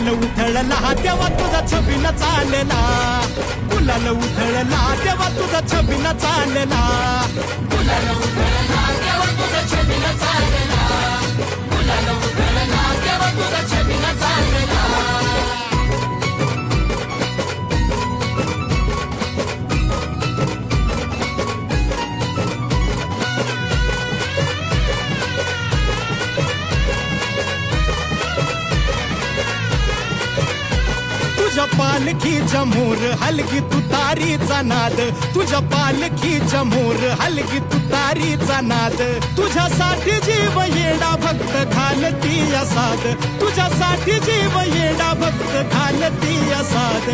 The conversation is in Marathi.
गुलाल उधळला तेव्हा तुझा छबीन चालला, गुलाल उधळला तेव्हा तुझा छबीन चालला, गुलाल उधळला तेव्हा तुझा छबीन चालला, गुलाल उधळला तेव्हा तुझा छबीन चालला. तुझ्या पालखीच्या मोर हलगी तुतारीचा नाद, तुझ्या पालखीच्या मोर हलगी तुतारीचा नाद, तुझ्यासाठी जीव येडा भक्त घालती साद, तुझ्यासाठी जीव येडा भक्त घालती साद.